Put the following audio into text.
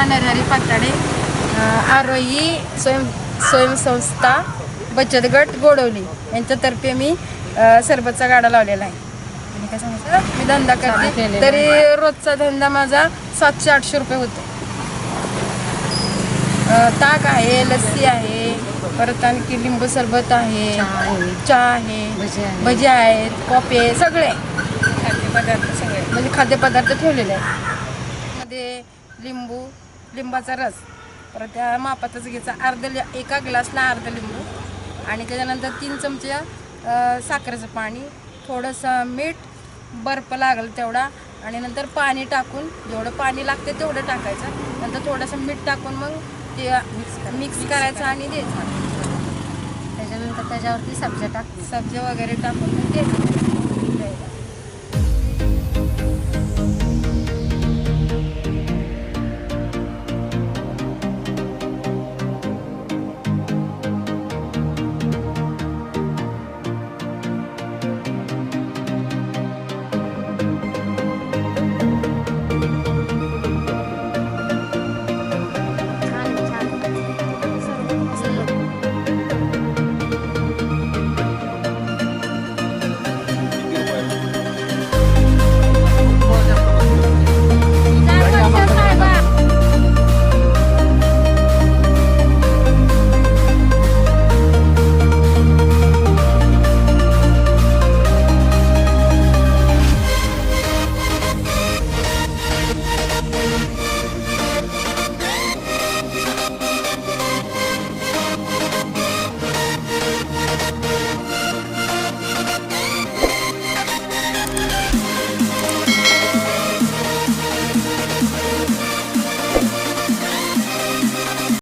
नरहरी पाताडे, आरोही स्वयंसंस्था बचत गट गोडवली यांच्यातर्फे मी सरबतचा गाडा लावलेला आहे. आणि काय सांगायचं, मी धंदा करते तरी रोजचा धंदा माझा 700-800 रुपये होतो. ताक आहे, लस्सी आहे, परत आणखी लिंबू सरबत आहे, चहा आहे, भजी आहेत, कॉफी आहे, सगळे खाद्यपदार्थ सगळे म्हणजे खाद्यपदार्थ ठेवलेले आहेत. मध्ये लिंबाचा रस, परत त्या मापातच घ्यायचा, एका ग्लासला अर्धा लिंबू, आणि त्याच्यानंतर 3 चमचे साखरेचं पाणी, थोडंसं मीठ, बर्फ लागेल तेवढा, आणि नंतर पाणी टाकून जेवढं पाणी लागते तेवढं टाकायचं. नंतर थोडंसं मीठ टाकून मग ते मिक्स करायचं आणि द्यायचं. त्याच्यानंतर त्याच्यावरती सब्जा वगैरे टाकून द्यायचं.